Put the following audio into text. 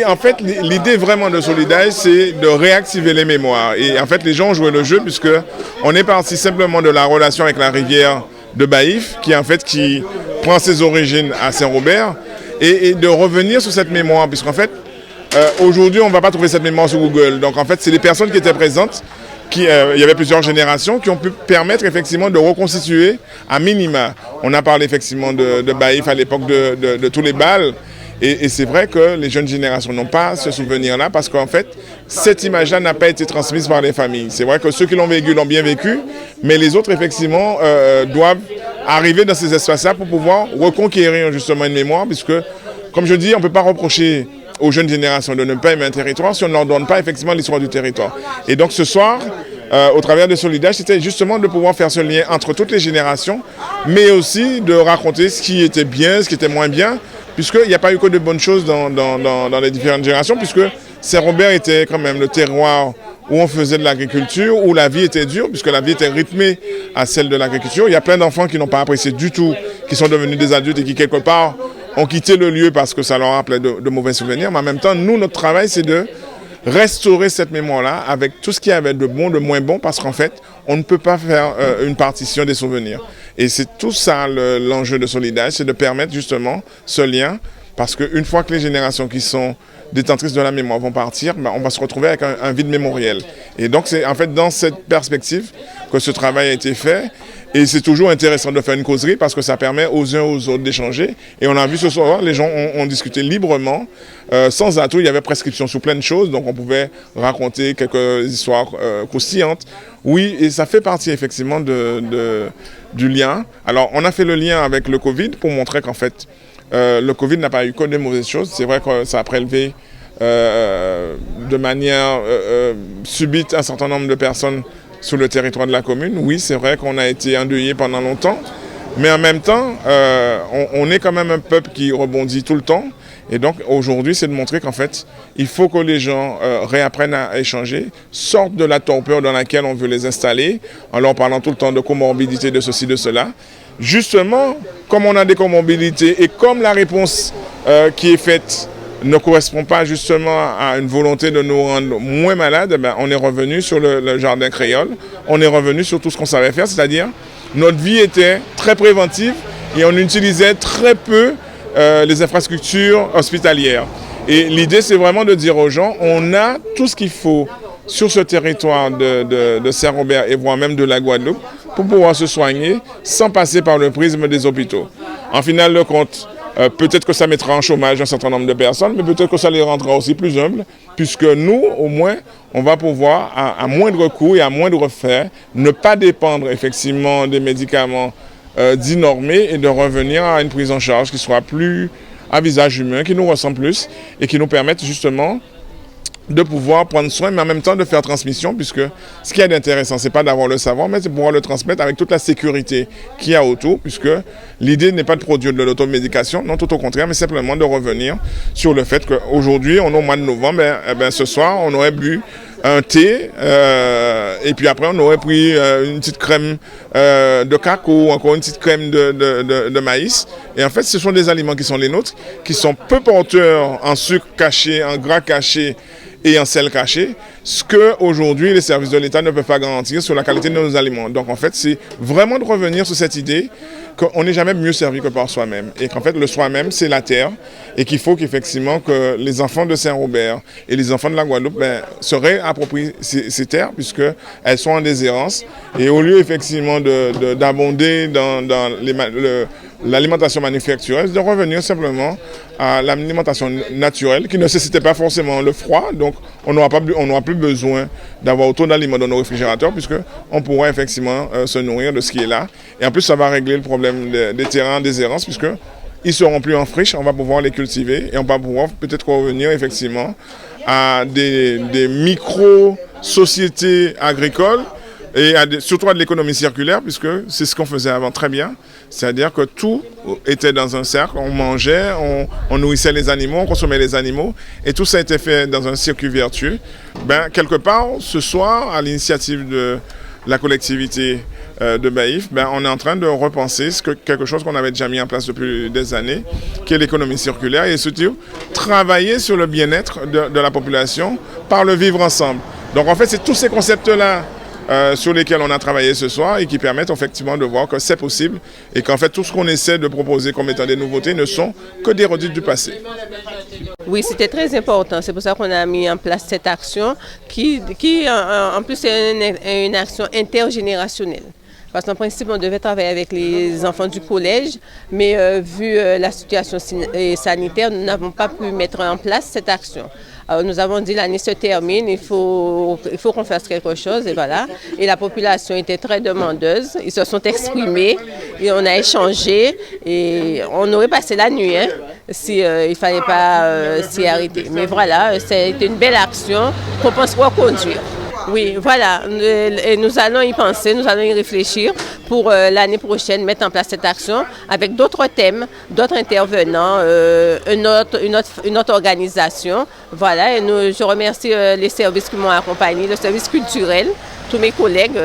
En fait, l'idée vraiment de Solidaire, c'est de réactiver les mémoires. Et en fait, les gens ont joué le jeu puisque on est parti simplement de la relation avec la rivière de Baïf, qui prend ses origines à Saint-Robert, et de revenir sur cette mémoire, puisqu'en fait, aujourd'hui, on ne va pas trouver cette mémoire sur Google. Donc, en fait, c'est les personnes qui étaient présentes, il y avait plusieurs générations qui ont pu permettre effectivement de reconstituer à minima. On a parlé effectivement de Baïf à l'époque de tous les bals. Et c'est vrai que les jeunes générations n'ont pas ce souvenir-là parce qu'en fait, cette image-là n'a pas été transmise par les familles. C'est vrai que ceux qui l'ont vécu l'ont bien vécu, mais les autres, effectivement, doivent arriver dans ces espaces-là pour pouvoir reconquérir justement une mémoire, puisque, comme je dis, on ne peut pas reprocher aux jeunes générations de ne pas aimer un territoire si on ne leur donne pas effectivement l'histoire du territoire. Et donc ce soir, au travers de Solidaire, c'était justement de pouvoir faire ce lien entre toutes les générations, mais aussi de raconter ce qui était bien, ce qui était moins bien, puisqu'il n'y a pas eu que de bonnes choses dans les différentes générations, puisque Saint-Robert était quand même le terroir où on faisait de l'agriculture, où la vie était dure, puisque la vie était rythmée à celle de l'agriculture. Il y a plein d'enfants qui n'ont pas apprécié du tout, qui sont devenus des adultes et qui, quelque part, ont quitté le lieu parce que ça leur rappelait de mauvais souvenirs. Mais en même temps, nous, notre travail, c'est de restaurer cette mémoire-là avec tout ce qu'il y avait de bon, de moins bon, parce qu'en fait, on ne peut pas faire une partition des souvenirs. Et c'est tout ça l'enjeu de Solidaire, c'est de permettre justement ce lien, parce qu'une fois que les générations qui sont détentrices de la mémoire vont partir, on va se retrouver avec un vide mémoriel. Et donc c'est en fait dans cette perspective que ce travail a été fait. Et c'est toujours intéressant de faire une causerie parce que ça permet aux uns aux autres d'échanger. Et on a vu ce soir, les gens ont discuté librement, sans atout. Il y avait prescription sur plein de choses, donc on pouvait raconter quelques histoires croustillantes. Oui, et ça fait partie effectivement du lien. Alors, on a fait le lien avec le Covid pour montrer qu'en fait, le Covid n'a pas eu que de mauvaises choses. C'est vrai que ça a prélevé de manière subite un certain nombre de personnes sur le territoire de la commune. Oui, c'est vrai qu'on a été endeuillé pendant longtemps, mais en même temps, on est quand même un peuple qui rebondit tout le temps. Et donc aujourd'hui, c'est de montrer qu'en fait, il faut que les gens réapprennent à échanger, sortent de la torpeur dans laquelle on veut les installer, en leur parlant tout le temps de comorbidité, de ceci, de cela. Justement, comme on a des comorbidités et comme la réponse qui est faite ne correspond pas justement à une volonté de nous rendre moins malades, on est revenu sur le jardin créole, on est revenu sur tout ce qu'on savait faire, c'est-à-dire notre vie était très préventive et on utilisait très peu les infrastructures hospitalières. Et l'idée, c'est vraiment de dire aux gens, on a tout ce qu'il faut sur ce territoire de Saint-Robert et voire même de la Guadeloupe pour pouvoir se soigner sans passer par le prisme des hôpitaux. En final de compte, peut-être que ça mettra en chômage un certain nombre de personnes, mais peut-être que ça les rendra aussi plus humbles, puisque nous, au moins, on va pouvoir, à moindre coût et à moindre frais, ne pas dépendre effectivement des médicaments dits normés et de revenir à une prise en charge qui soit plus à visage humain, qui nous ressemble plus et qui nous permette justement de pouvoir prendre soin, mais en même temps de faire transmission, puisque ce qui est intéressant, c'est pas d'avoir le savoir, mais c'est de pouvoir le transmettre avec toute la sécurité qu'il y a autour, puisque l'idée n'est pas de produire de l'automédication, non, tout au contraire, mais simplement de revenir sur le fait qu'aujourd'hui, on est au mois de novembre, ce soir, on aurait bu un thé, et puis après, on aurait pris une petite crème de cacao, encore une petite crème de maïs. Et en fait, ce sont des aliments qui sont les nôtres, qui sont peu porteurs en sucre caché, en gras caché, et en sel caché, ce qu'aujourd'hui les services de l'État ne peuvent pas garantir sur la qualité de nos aliments. Donc en fait, c'est vraiment de revenir sur cette idée qu'on n'est jamais mieux servi que par soi-même. Et qu'en fait, le soi-même, c'est la terre. Et qu'il faut qu'effectivement que les enfants de Saint-Robert et les enfants de la Guadeloupe se réapproprient ces terres, puisqu'elles sont en déshérence. Et au lieu effectivement d'abonder dans l'alimentation manufacturée, de revenir simplement à l'alimentation naturelle qui ne nécessitait pas forcément le froid. Donc on n'aura plus besoin d'avoir autant d'aliments dans nos réfrigérateurs, puisqu'on pourra effectivement se nourrir de ce qui est là. Et en plus, ça va régler le problème des terrains en déshérence, puisqu'ils ne seront plus en friche, on va pouvoir les cultiver et on va pouvoir peut-être revenir effectivement à des micro-sociétés agricoles et surtout à de l'économie circulaire, puisque c'est ce qu'on faisait avant très bien. C'est-à-dire que tout était dans un cercle, on mangeait, on nourrissait les animaux, on consommait les animaux, et tout ça a été fait dans un circuit vertueux. Quelque part, ce soir, à l'initiative de la collectivité de Baïf, on est en train de repenser quelque chose qu'on avait déjà mis en place depuis des années, qui est l'économie circulaire, et surtout travailler sur le bien-être de la population par le vivre ensemble. Donc en fait, c'est tous ces concepts-là sur lesquels on a travaillé ce soir et qui permettent effectivement de voir que c'est possible et qu'en fait tout ce qu'on essaie de proposer comme étant des nouveautés ne sont que des redites du passé. Oui, c'était très important. C'est pour ça qu'on a mis en place cette action qui en plus, est une action intergénérationnelle. Parce qu'en principe, on devait travailler avec les enfants du collège, mais vu la situation sanitaire, nous n'avons pas pu mettre en place cette action. Alors, nous avons dit l'année se termine, il faut qu'on fasse quelque chose, et voilà. Et la population était très demandeuse, ils se sont exprimés, et on a échangé, et on aurait passé la nuit, si il ne fallait pas s'y arrêter. Mais voilà, c'était une belle action qu'on pense reconduire. Oui, voilà, et nous allons y penser, nous allons y réfléchir pour l'année prochaine, mettre en place cette action avec d'autres thèmes, d'autres intervenants, une autre organisation. Voilà, et je remercie les services qui m'ont accompagné, le service culturel, tous mes collègues.